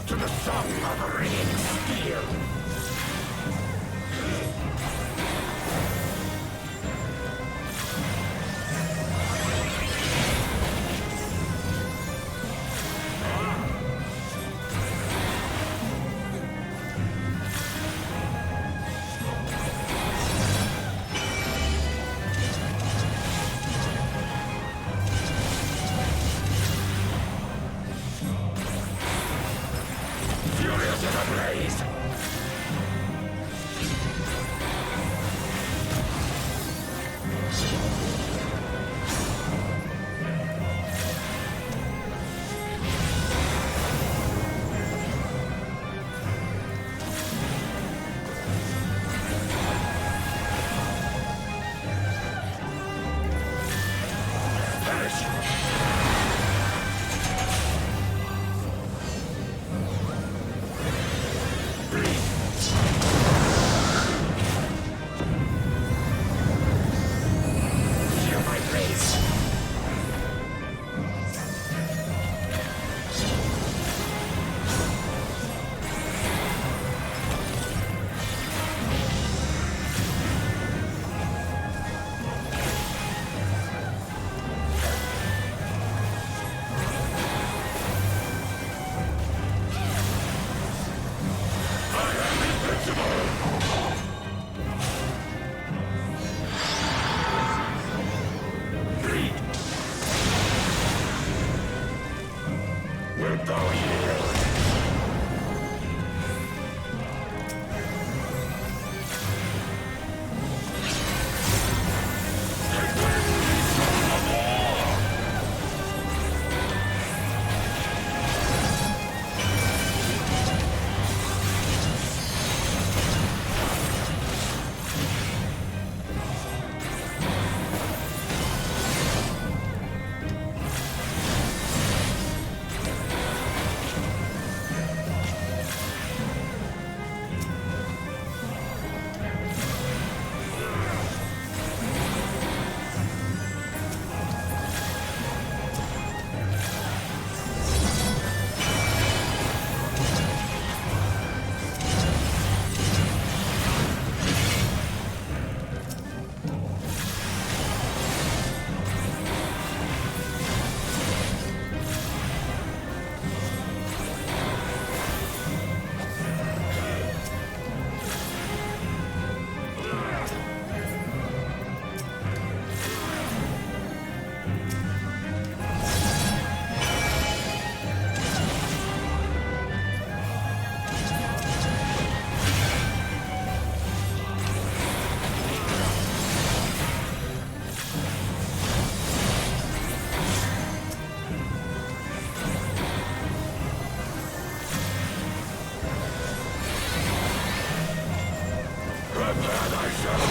to the song of ringing steel. Furious as a blaze! Wilt thou yield? Take wings of war! Prepare thyself!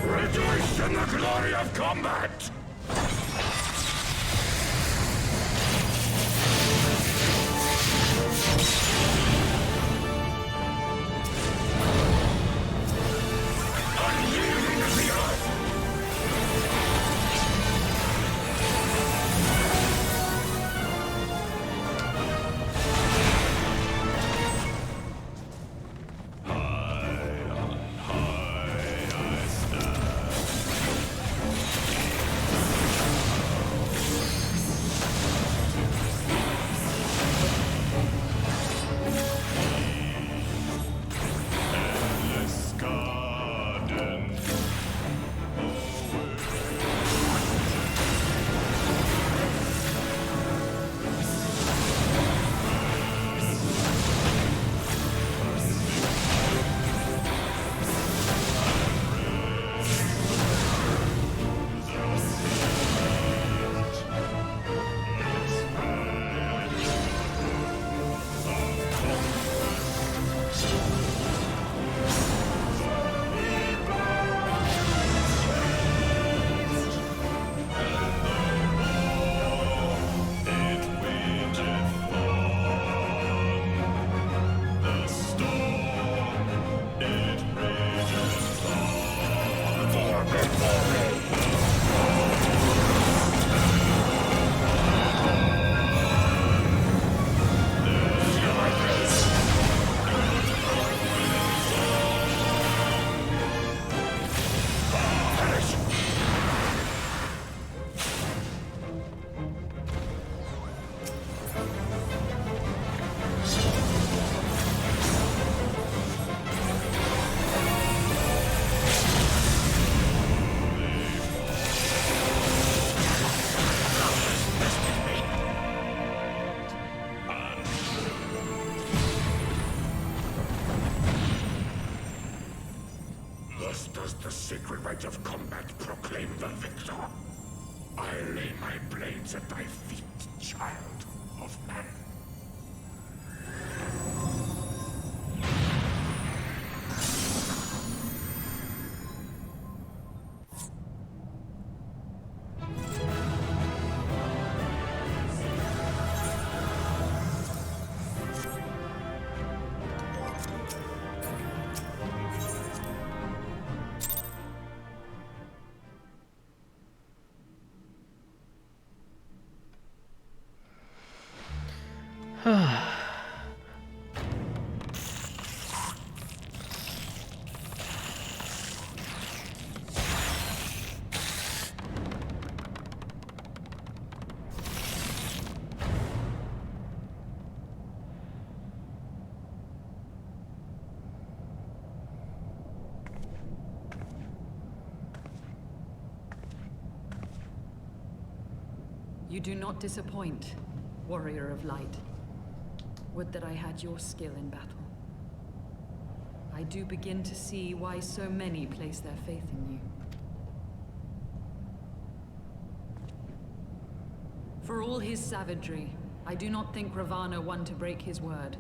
Rejoice in the glory of combat! Unyielding as the earth! lies at thy feet, child of man. You do not disappoint, warrior of light. Would that I had your skill in battle. I do begin to see why so many place their faith in you. For all his savagery, I do not think Ravana one to break his word.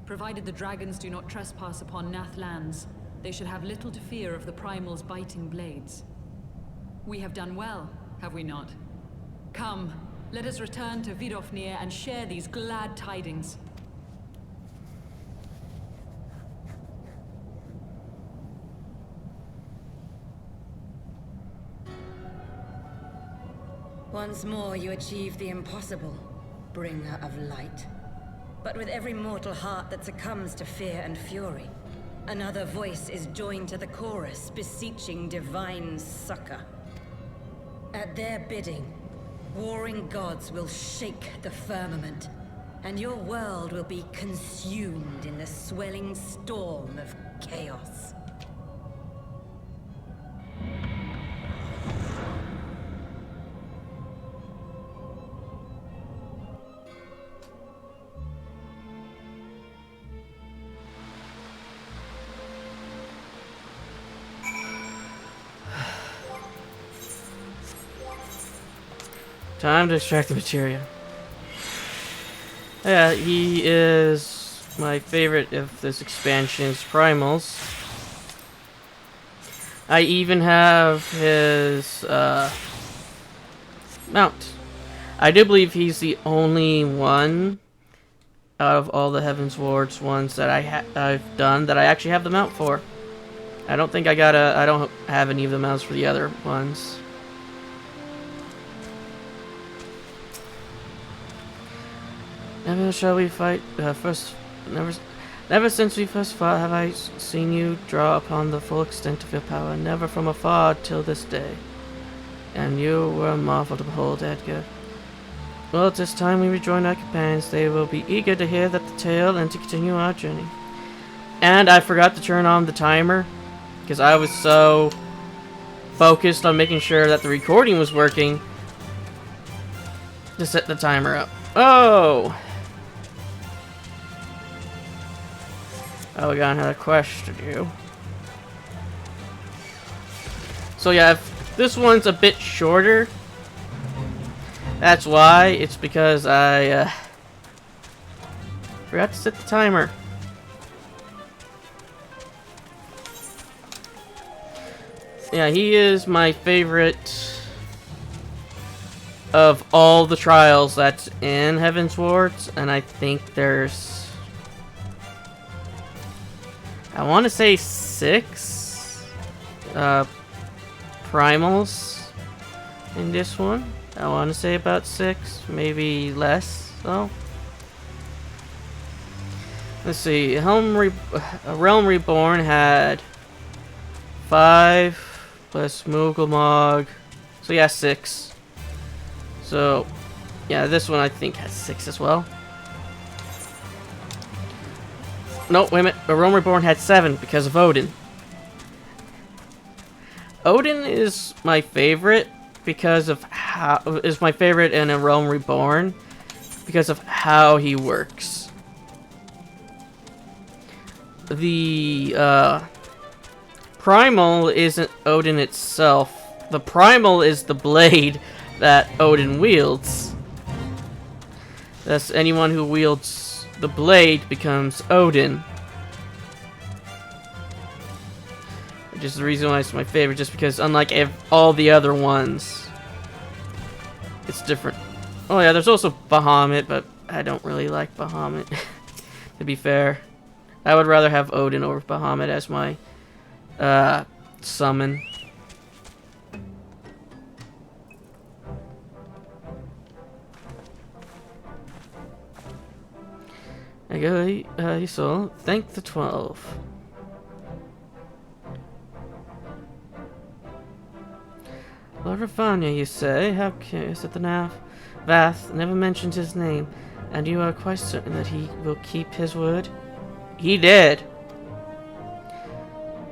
Provided the dragons do not trespass upon Nath lands, they should have little to fear of the Primal's biting blades. We have done well, have we not? Come, let us return to Vidofnir and share these glad tidings. Once more you achieve the impossible, bringer of light. But with every mortal heart that succumbs to fear and fury, another voice is joined to the chorus, beseeching divine succor. At their bidding, warring gods will shake the firmament, and your world will be consumed in the swelling storm of chaos. Time to extract the materia. Yeah, he is my favorite of this expansion's primals. I even have his mount. I do believe he's the only one out of all the Heaven's Wards ones that I've done that I actually have the mount for. I don't think I don't have any of the mounts for the other ones. Never shall we fight never since we first fought have I seen you draw upon the full extent of your power, never from afar till this day. And you were a marvel to behold, Edgar. Well, at this time we rejoin our companions. They will be eager to hear that the tale and to continue our journey. And I forgot to turn on the timer, because I was so focused on making sure that the recording was working to set the timer up. Oh! Oh, we got another quest to do. So yeah, if this one's a bit shorter, that's why. It's because I forgot to set the timer. Yeah, he is my favorite of all the trials that's in Heaven's Wards, and I think there's, I want to say 6 primals in this one. I want to say about 6, maybe less though. Let's see, Realm Reborn had 5 plus Moogelmog, so yeah, 6. So yeah, this one I think has 6 as well. No, wait a minute. Realm Reborn had 7 because of Odin. Odin is my favorite because of how is my favorite in a Realm Reborn because of how he works. The Primal isn't Odin itself. The Primal is the blade that Odin wields. Thus, anyone who wields the blade becomes Odin. Which is the reason why it's my favorite, just because unlike all the other ones, it's different. Oh yeah, there's also Bahamut, but I don't really like Bahamut, to be fair. I would rather have Odin over Bahamut as my summon. I go, you saw. Thank the 12. Lord Ravanya, you say? How curious that the Vath never mentioned his name, and you are quite certain that he will keep his word? He did.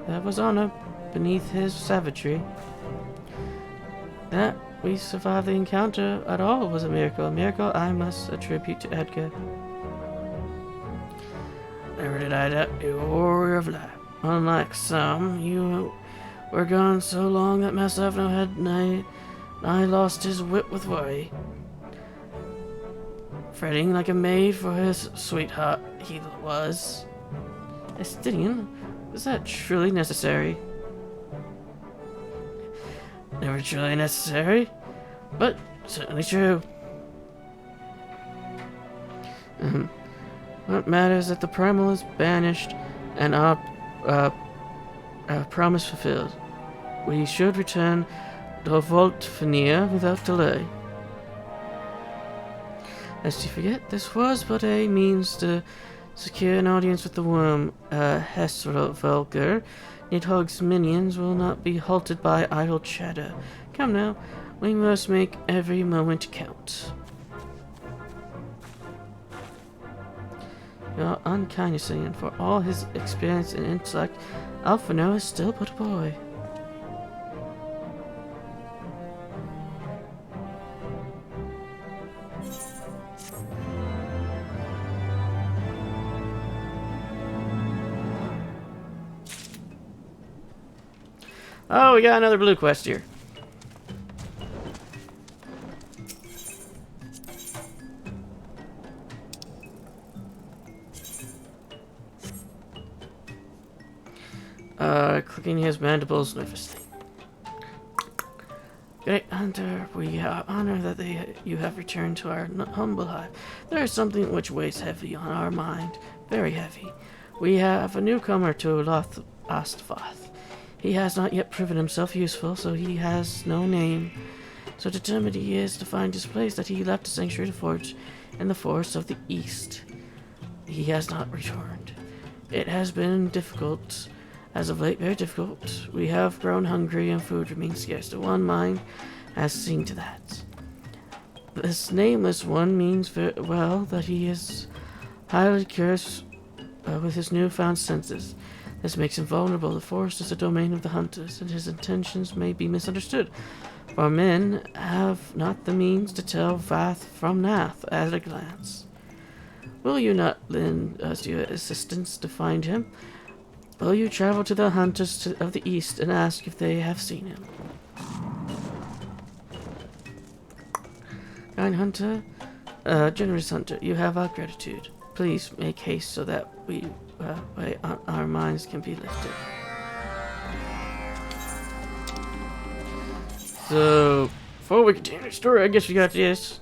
There was honor beneath his savagery. That we survived the encounter at all was a miracle I must attribute to Edgar. Never did I doubt you, warrior of light. Unlike some, you were gone so long that myself no had nigh lost his wit with worry. Fretting like a maid for his sweetheart he was. Estidian, is that truly necessary? Never truly necessary, but certainly true. What matters is that the primal is banished and our promise fulfilled. We should return to Voltfenir without delay. Lest you forget, this was but a means to secure an audience with the worm, Hesvelger. Nidhogg's minions will not be halted by idle chatter. Come now, we must make every moment count. You are unkind, Singing. For all his experience and intellect, Alphino is still but a boy. Oh, we got another blue quest here. Clicking his mandibles nervously. Great Hunter, we are honored that you have returned to our humble hive. There is something which weighs heavy on our mind, very heavy. We have a newcomer to Ostvath. He has not yet proven himself useful, so he has no name. So determined he is to find his place that he left a sanctuary to forge in the forests of the east. He has not returned. It has been difficult, as of late, very difficult. We have grown hungry and food remains scarce. The one mind has seen to that. This nameless one means very well that he is highly curious with his newfound senses. This makes him vulnerable. The forest is a domain of the hunters, and his intentions may be misunderstood. For men have not the means to tell Vath from Nath at a glance. Will you not lend us your assistance to find him? Will you travel to the hunters of the east and ask if they have seen him? Kind hunter, generous hunter, you have our gratitude. Please make haste so that our minds can be lifted. So, before we continue the story, I guess we got this.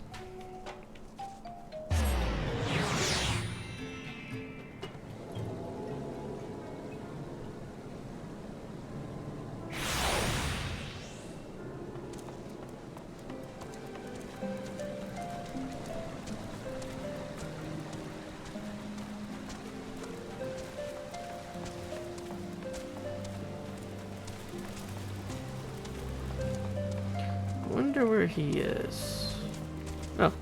Wonder where he is. Oh.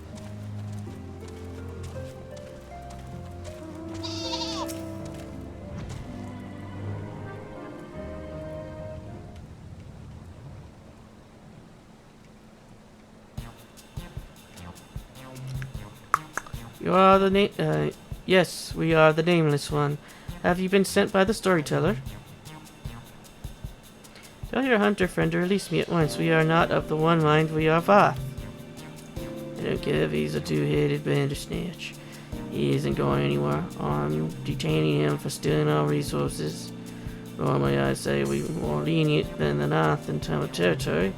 You are the name. Yes, we are the nameless one. Have you been sent by the storyteller? Tell your hunter friend to release me at once. We are not of the one mind, we are Vath. don't care if he's a two-headed bandersnatch. He isn't going anywhere. I'm detaining him for stealing our resources. Normally I'd say we're more lenient than the North in terms of territory,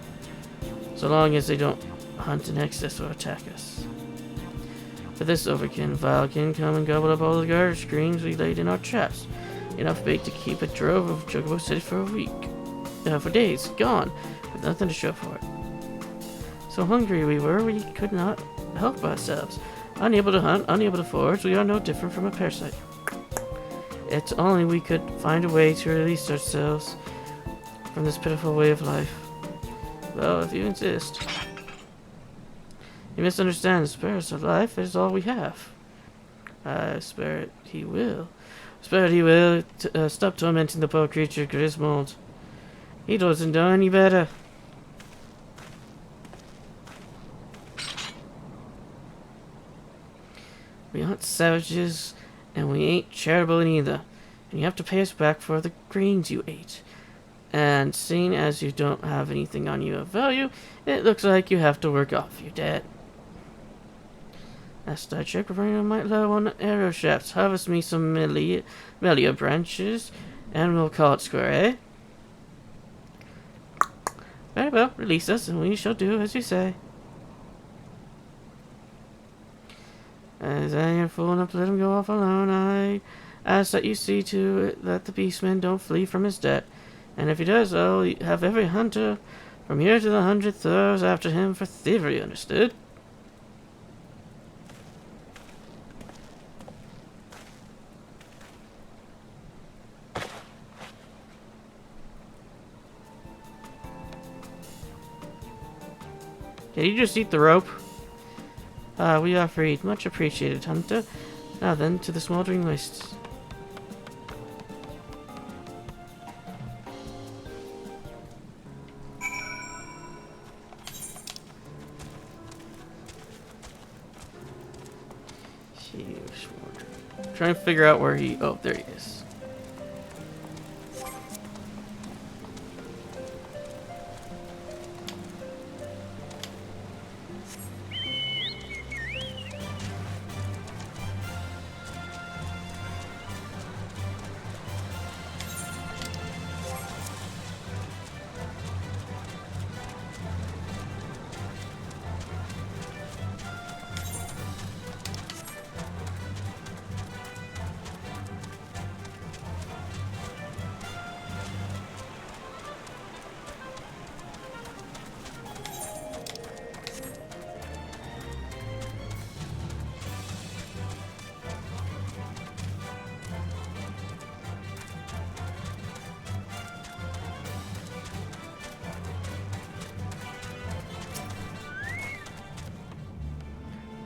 so long as they don't hunt in excess or attack us. For this overkin, Val can come and gobble up all the garbage screens we laid in our traps. Enough bait to keep a drove of Chocobo City for a week. For days, gone, with nothing to show for it. So hungry we were, we could not help ourselves. Unable to hunt, unable to forage, we are no different from a parasite. It's only we could find a way to release ourselves from this pitiful way of life. Well, if you insist. You misunderstand. Spare us of life is all we have. I spare it he will. Spare it he will. Stop tormenting the poor creature, Griswold. He doesn't know any better. We aren't savages, and we ain't charitable either. And you have to pay us back for the greens you ate. And seeing as you don't have anything on you of value, it looks like you have to work off your debt. Last I checked, we're running on my low on arrow shafts. Harvest me some melia branches, and we'll call it square, eh? Very well, release us, and we shall do as you say. As I am fool enough to let him go off alone, I ask that you see to it that the beastman don't flee from his debt. And if he does, I'll have every hunter from here to the 100th throws after him for thievery, understood? Did you just eat the rope? We are freed. Much appreciated, hunter. Now then, to the smoldering wastes. Trying to figure out where he... Oh, there he is.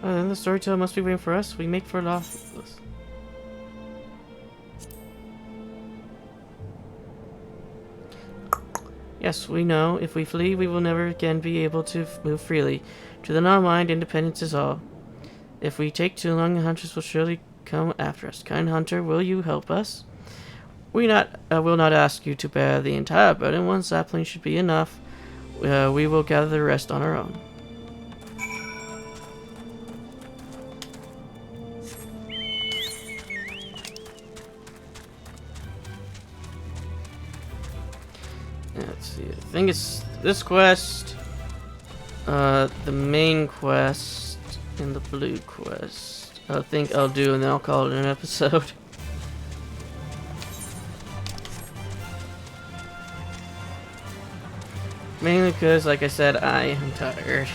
Then the storyteller must be waiting for us. We make for lawless. Yes, we know. If we flee, we will never again be able to move freely. To the non-mind, independence is all. If we take too long, the hunters will surely come after us. Kind hunter, will you help us? We will not ask you to bear the entire burden. One sapling should be enough. We will gather the rest on our own. Let's see. I think it's this quest, the main quest, and the blue quest. I think I'll do, and then I'll call it an episode. Mainly because, like I said, I am tired.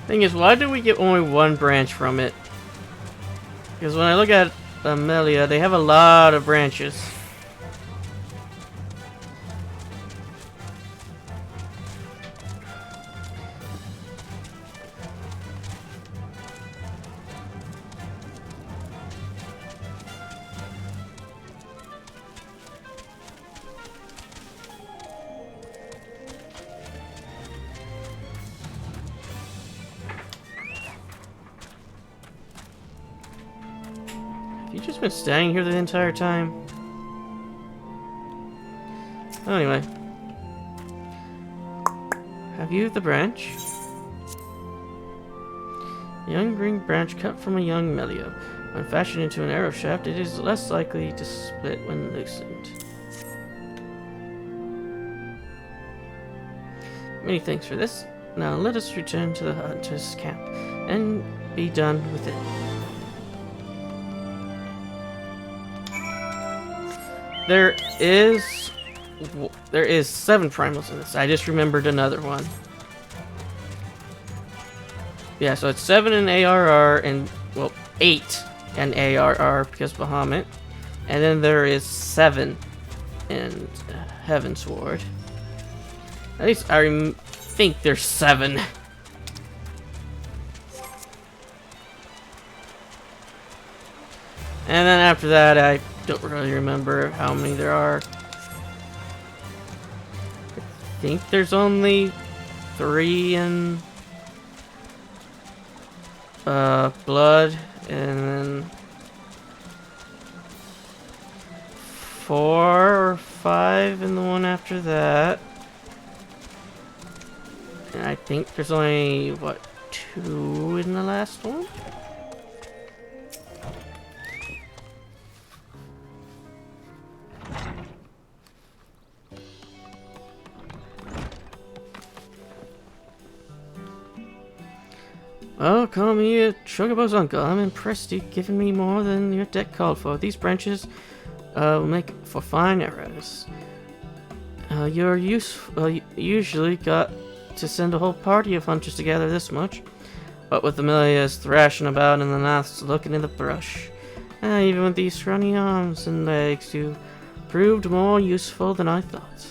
Thing is, why did we get only one branch from it? Because when I look at Amelia, they have a lot of branches. You just been standing here the entire time? Anyway. Have you the branch? Young green branch cut from a young Melio. When fashioned into an arrow shaft, it is less likely to split when loosened. Many thanks for this. Now let us return to the hunter's camp and be done with it. There is 7 primals in this. I just remembered another one. Yeah, so it's 7 in ARR and, well, 8 in ARR because Bahamut. And then there is 7 in Heavensward. At least I think there's 7. And then after that, I don't really remember how many there are. I think there's only 3 in blood, and then 4 or 5 in the one after that. And I think there's only, what, 2 in the last one? Oh, call me a Chocobo's uncle. I'm impressed you've given me more than your debt called for. These branches will make for fine arrows. You're usually got to send a whole party of hunters together this much. But with Amelia's thrashing about and the Naths looking in the brush, even with these scrawny arms and legs, you proved more useful than I thought.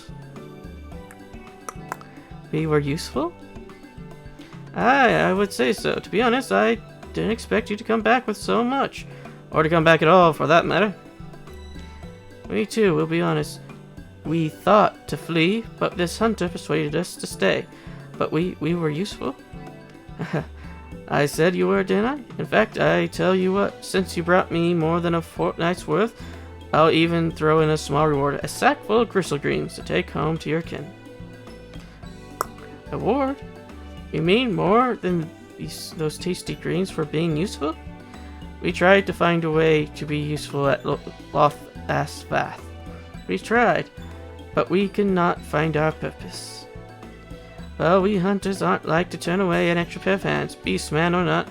We were useful? I would say so. To be honest, I didn't expect you to come back with so much. Or to come back at all, for that matter. We too, we'll be honest. We thought to flee, but this hunter persuaded us to stay. But we were useful. I said you were, didn't I? In fact, I tell you what, since you brought me more than a fortnight's worth, I'll even throw in a small reward, a sack full of gristle greens to take home to your kin. Reward? You mean more than those tasty greens for being useful? We tried to find a way to be useful at Loth Asvath. We tried, but we could not find our purpose. Well, we hunters aren't like to turn away an extra pair of hands, beastman or not.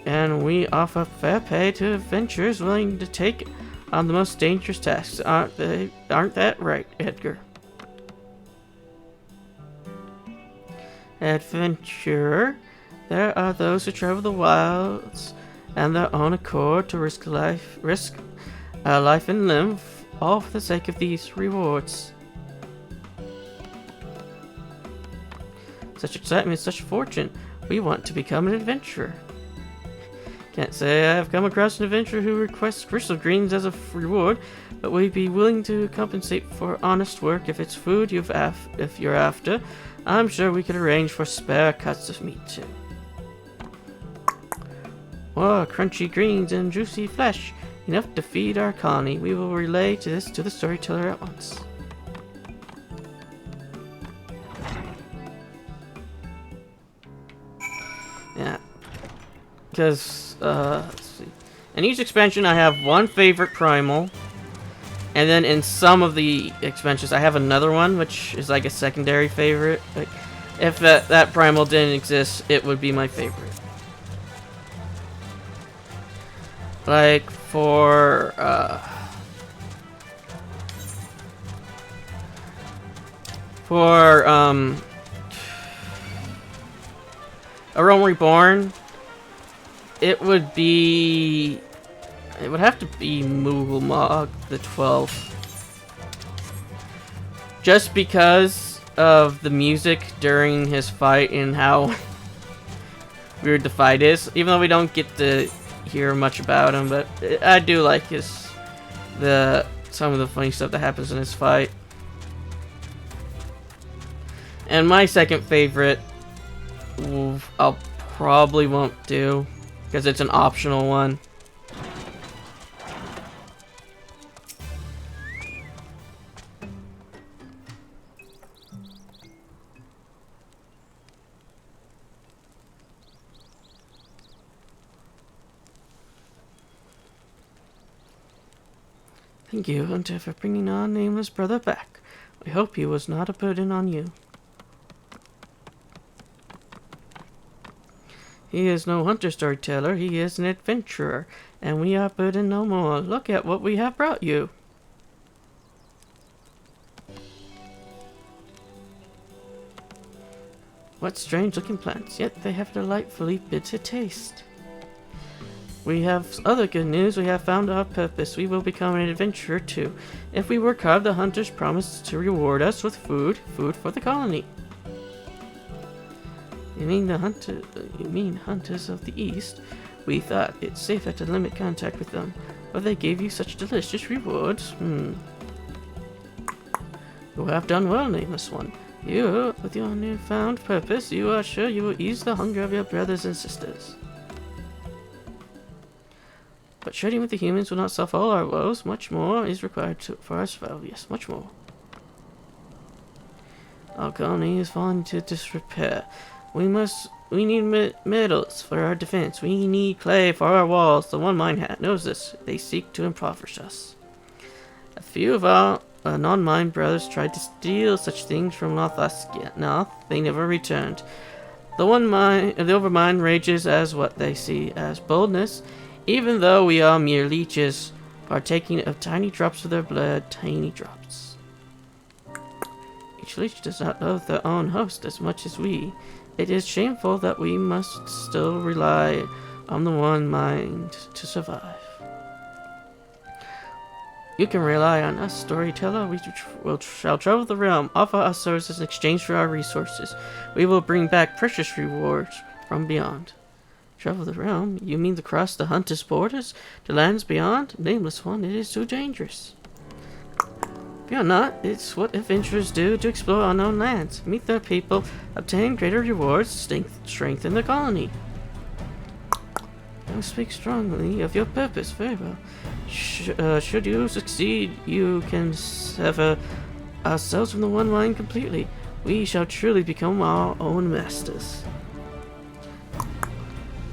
And we offer fair pay to adventurers willing to take on the most dangerous tasks. Aren't that right, Edgar? Adventurer. There are those who travel the wilds and their own accord to risk life and limb, all for the sake of these rewards. Such excitement, such fortune. We want to become an adventurer. Can't say I've come across an adventurer who requests crystal greens as a reward, but we'd be willing to compensate for honest work if it's food if you're after. I'm sure we could arrange for spare cuts of meat too. More crunchy greens and juicy flesh, enough to feed our colony. We will relay this to the storyteller at once. Yeah, because let's see. In each expansion, I have one favorite primal. And then in some of the expansions, I have another one, which is like a secondary favorite. Like, if that primal didn't exist, it would be my favorite. Like, for A Realm Reborn, it would have to be Mughal the 12th. Just because of the music during his fight and how weird the fight is. Even though we don't get to hear much about him, but I do like some of the funny stuff that happens in his fight. And my second favorite, I'll probably won't do because it's an optional one. Thank you, Hunter, for bringing our nameless brother back. We hope he was not a burden on you. He is no hunter storyteller, he is an adventurer, and we are burdened no more. Look at what we have brought you. What strange looking plants, yet they have a delightfully bitter taste. We have other good news. We have found our purpose. We will become an adventurer too. If we work hard, the hunters promise to reward us with food for the colony. You mean hunters of the east? We thought it safer to limit contact with them, but they gave you such delicious rewards. You have done well, nameless one. You, with your newfound purpose, you are sure you will ease the hunger of your brothers and sisters. But trading with the humans will not solve all our woes. Much more is required for our survival. Yes, much more. Our colony is falling into disrepair. We need metals for our defense. We need clay for our walls. The One Mine Hat knows this. They seek to impoverish us. A few of our non-mine brothers tried to steal such things from North. They never returned. The Overmind rages as what they see as boldness. Even though we are mere leeches, partaking of tiny drops of their blood, tiny drops. Each leech does not love their own host as much as we. It is shameful that we must still rely on the One Mind to survive. You can rely on us, storyteller. We shall travel the realm, offer our services in exchange for our resources. We will bring back precious rewards from beyond. Travel the realm? You mean to cross the hunter's borders? To lands beyond? Nameless one, it is too dangerous. Fear not, it's what adventurers do to explore unknown lands. Meet their people, obtain greater rewards, strengthen the colony. You speak strongly of your purpose, very well. Should you succeed, you can sever ourselves from the One Mind completely. We shall truly become our own masters.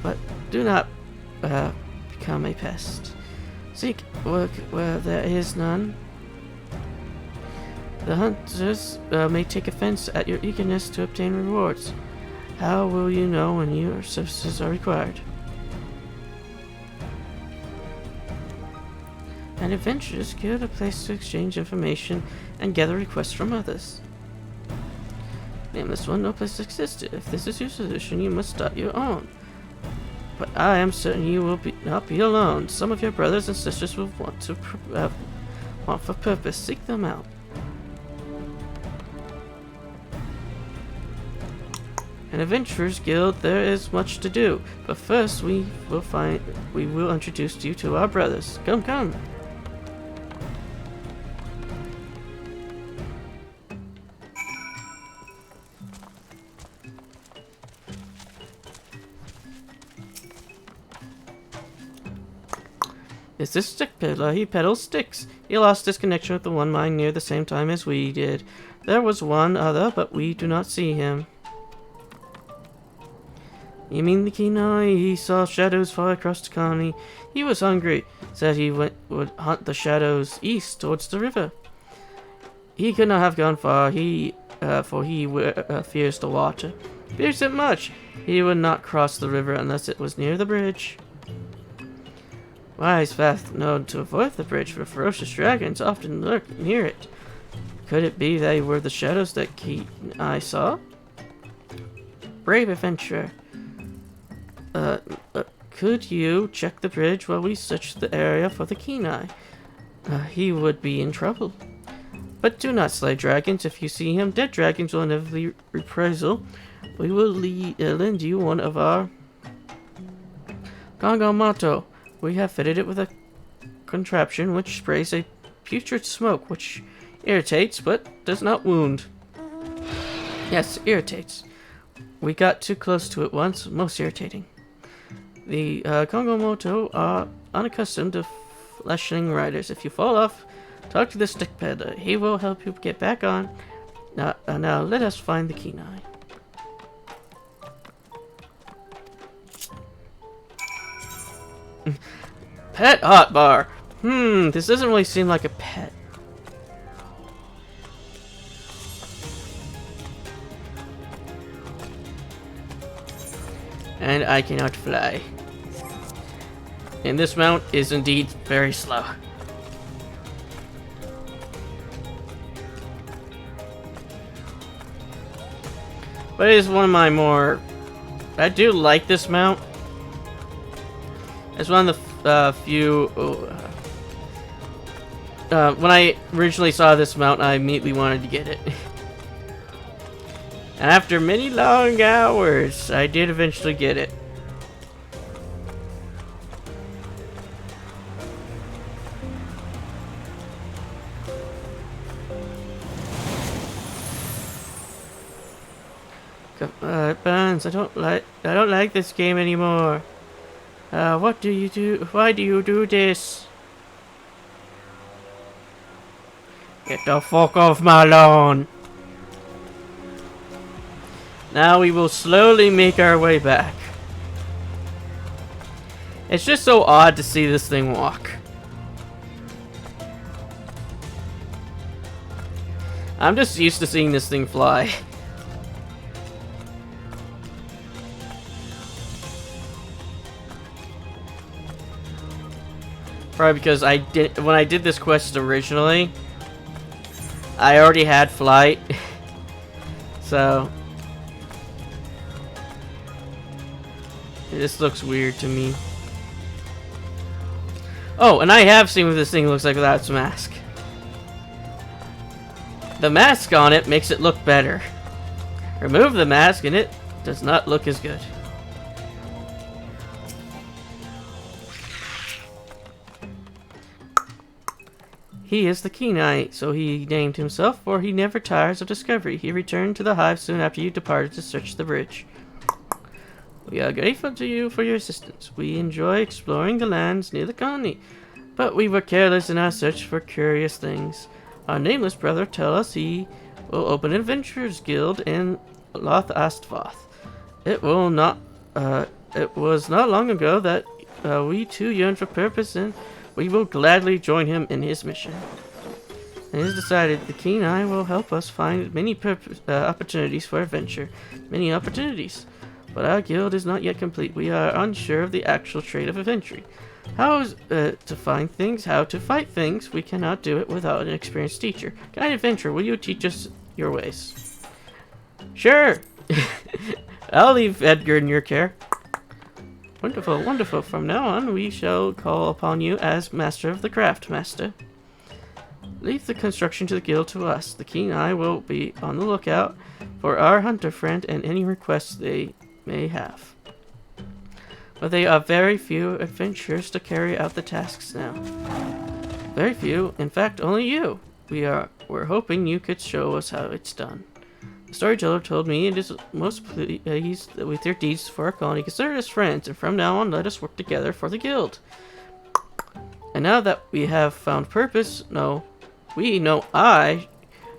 But do not become a pest. Seek work where there is none. The hunters may take offense at your eagerness to obtain rewards. How will you know when your services are required? An adventurer's guild, a place to exchange information and gather requests from others. Nameless one, no place exists. If this is your solution, you must start your own. But I am certain you will not be alone. Some of your brothers and sisters will want for purpose. Seek them out. An adventurer's guild, there is much to do. But first, we will introduce you to our brothers. Come. Is this stick peddler? He peddles sticks. He lost his connection with the One Mind near the same time as we did. There was one other, but we do not see him. You mean the keen eye? He saw shadows far across the colony. He was hungry. Said he would hunt the shadows east towards the river. He could not have gone far. For he fears the water. Fears it much. He would not cross the river unless it was near the bridge. Wise path known to avoid the bridge, for ferocious dragons often lurk near it. Could it be they were the shadows that I saw? Brave adventurer. Could you check the bridge while we search the area for the Kenai? He would be in trouble. But do not slay dragons. If you see him, dead dragons will inevitably reprisal. We will lend you one of our Gangomato. We have fitted it with a contraption which sprays a putrid smoke which irritates but does not wound. Yes, irritates. We got too close to it once, most irritating. The Gangomato are unaccustomed to fleshing riders. If you fall off, talk to the stick peddler. He will help you get back on. Now let us find the Kenai. Pet hotbar. This doesn't really seem like a pet. And I cannot fly. And this mount is indeed very slow. But it is one of my more... I do like this mount. It's one of the few... when I originally saw this mount, I immediately wanted to get it. And after many long hours, I did eventually get it. Burns, I don't like this game anymore. What do you do? Why do you do this? Get the fuck off my lawn. Now we will slowly make our way back. It's just so odd to see this thing walk. I'm just used to seeing this thing fly. Probably because when I did this quest originally, I already had flight. So this looks weird to me. Oh, and I have seen what this thing looks like without its mask. The mask on it makes it look better. Remove the mask and it does not look as good. He is the Kenai, so he named himself, for he never tires of discovery. He returned to the hive soon after you departed to search the bridge. We are grateful to you for your assistance. We enjoy exploring the lands near the colony, but we were careless in our search for curious things. Our nameless brother tells us he will open an adventurers guild in Loth Astvoth. It was not long ago that we too yearned for purpose, and we will gladly join him in his mission. It is decided the Kenai will help us find many opportunities for adventure. Many opportunities. But our guild is not yet complete. We are unsure of the actual trade of adventure. How to find things, how to fight things. We cannot do it without an experienced teacher. Guide adventure, will you teach us your ways? Sure! I'll leave Edgar in your care. Wonderful, wonderful. From now on, we shall call upon you as Master of the Craft, Master. Leave the construction to the guild to us. The Kenai will be on the lookout for our hunter friend and any requests they may have. But they are very few adventurers to carry out the tasks now. Very few. In fact, only you. We're hoping you could show us how it's done. The storyteller told me it is most pleased with your deeds for our colony. Consider us friends, and from now on, let us work together for the guild. And now that we have found purpose, I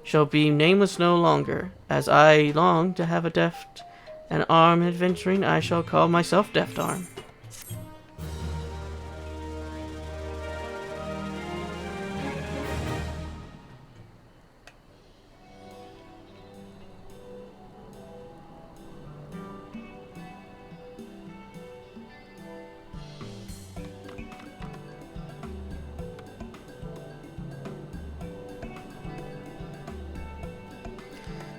shall be nameless no longer. As I long to have a deft and arm adventuring, I shall call myself Deft Arm.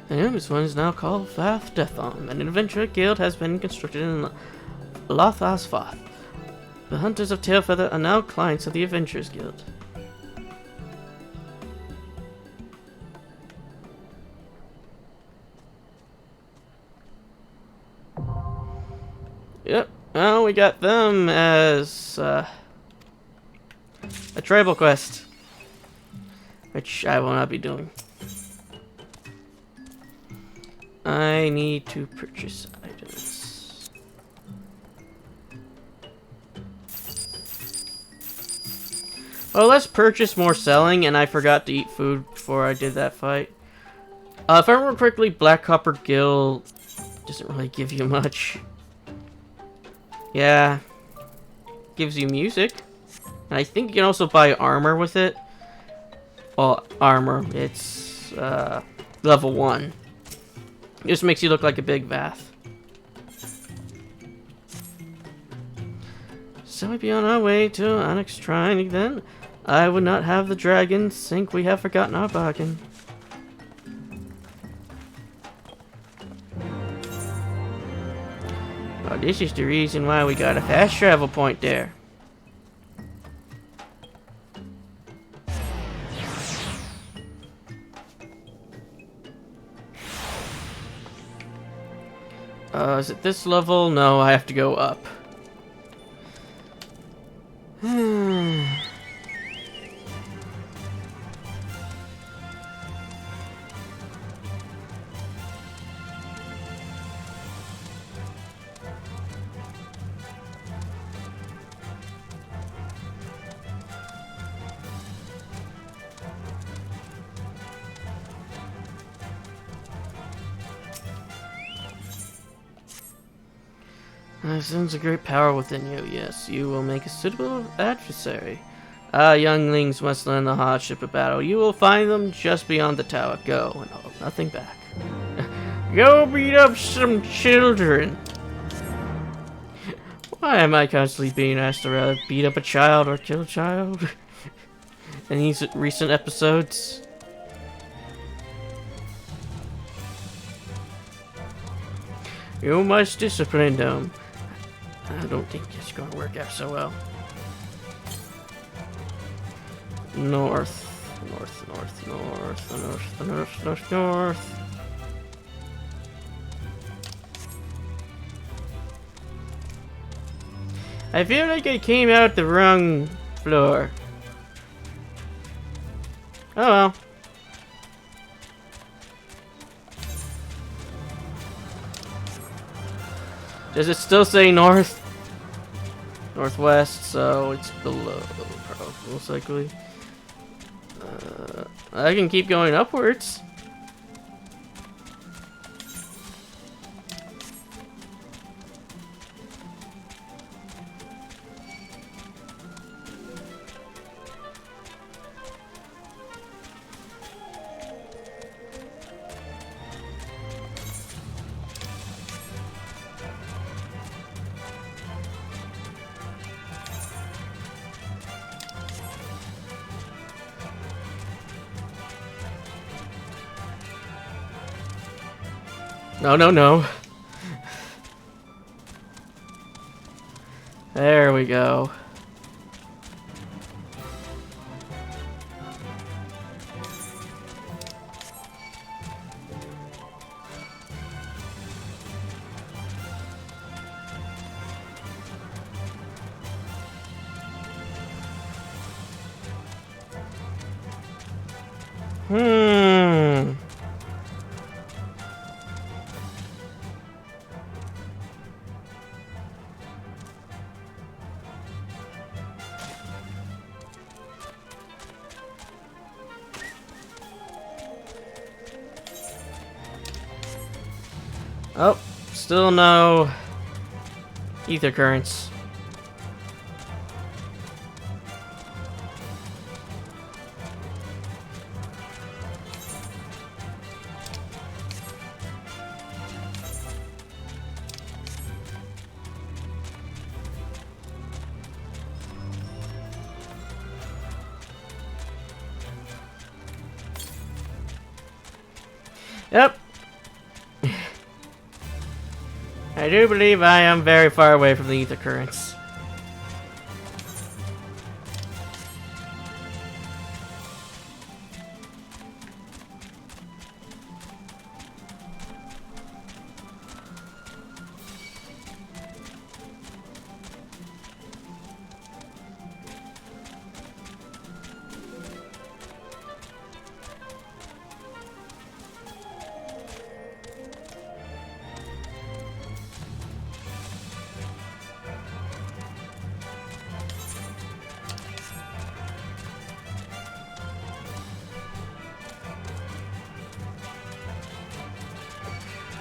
And this one is now called Death Arm. An adventurer guild has been constructed in Lothar's Foth. The Hunters of Tailfeather are now clients of the Adventurers Guild. Yep, well, we got them as a tribal quest, which I will not be doing. I need to purchase items. Oh, let's purchase more selling, and I forgot to eat food before I did that fight. If I remember correctly, Black Copper Guild doesn't really give you much. Yeah, gives you music. And I think you can also buy armor with it. Well, armor, it's level 1. It just makes you look like a big Vath. So we be on our way to Onyx Shrine then. I would not have the dragons think we have forgotten our bargain. Oh, this is the reason why we got a fast travel point there. Is it this level? No, I have to go up. I sense a great power within you. Yes, you will make a suitable adversary. Younglings must learn the hardship of battle. You will find them just beyond the tower. Go and hold nothing back. Go beat up some children. Why am I constantly being asked to rather beat up a child or kill a child? In these recent episodes. You must discipline them. I don't think it's going to work out so well. North, north, north, north, north, north, north, north. I feel like I came out the wrong floor. Oh well. Does it still say north? Northwest, so it's below, most likely. I can keep going upwards. No, no, no. There we go. Oh, still no ether currents. Yep. I do believe I am very far away from the ether currents.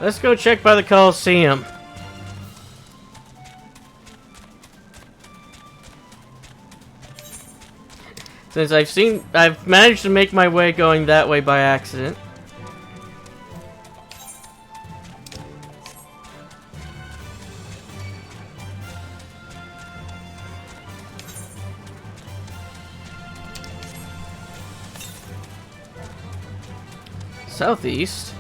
Let's go check by the Coliseum. Since I've managed to make my way going that way by accident. Southeast.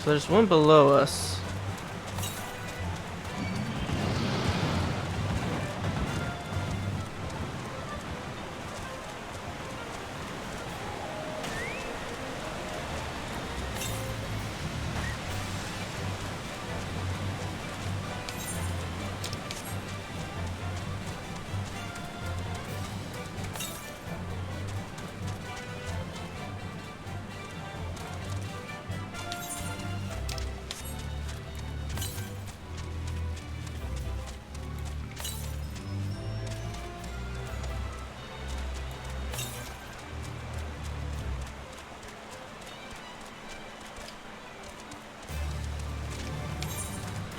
So there's one below us.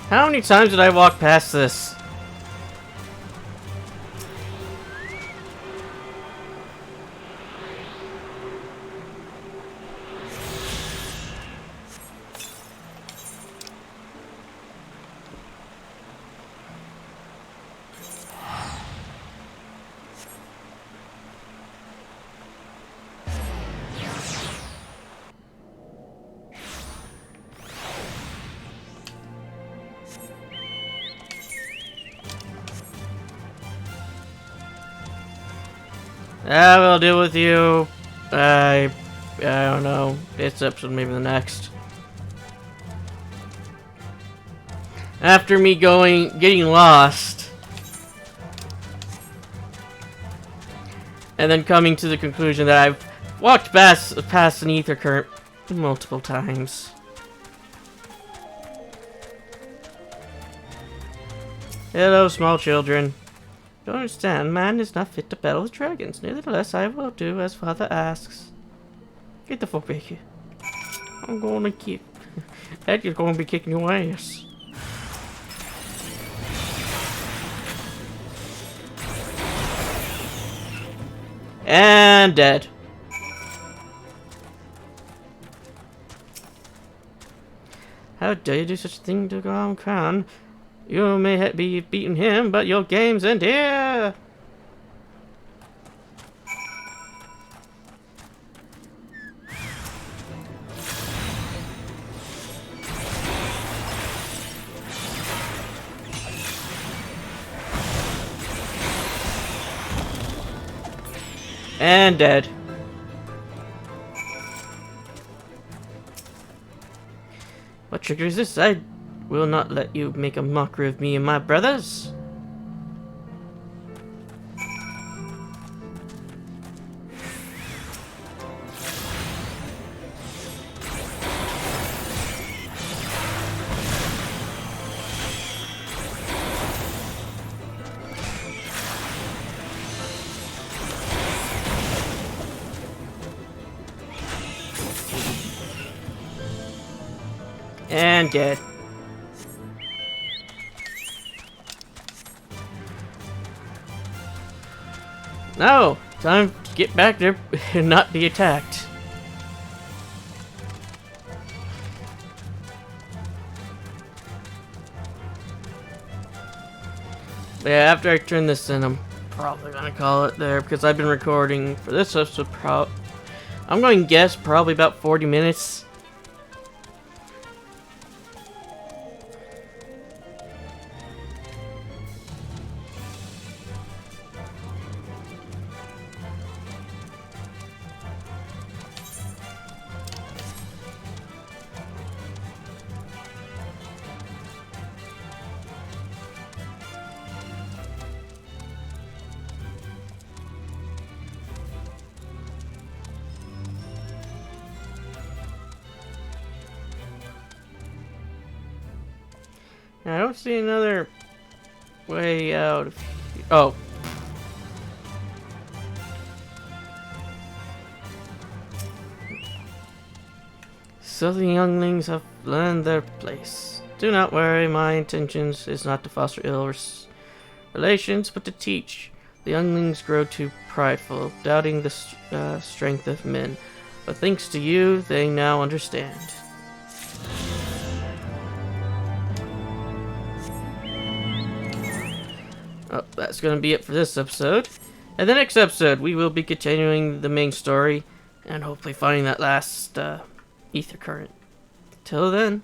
How many times did I walk past this? I will deal with you. I don't know. This episode, maybe the next. After me getting lost, and then coming to the conclusion that I've walked past an ether current multiple times. Hello, small children. Don't understand, man is not fit to battle with dragons. Nevertheless, I will do as father asks. Get the fuck back here. I'm gonna kick. Edgar's gonna be kicking your ass. And dead. How dare you do such a thing to Grom Khan? You may be beating him, but your game's in here! And dead. What trigger is this? I will not let you make a mockery of me and my brothers. And dead. No! Time to get back there and not be attacked. Yeah, after I turn this in, I'm probably gonna call it there because I've been recording for this episode I'm going to guess probably about 40 minutes. I don't see another way out. Oh. So the younglings have learned their place. Do not worry, my intentions is not to foster ill relations, but to teach. The younglings grow too prideful, doubting the strength of men. But thanks to you, they now understand. Oh, that's going to be it for this episode. In the next episode, we will be continuing the main story and hopefully finding that last ether current. Till then.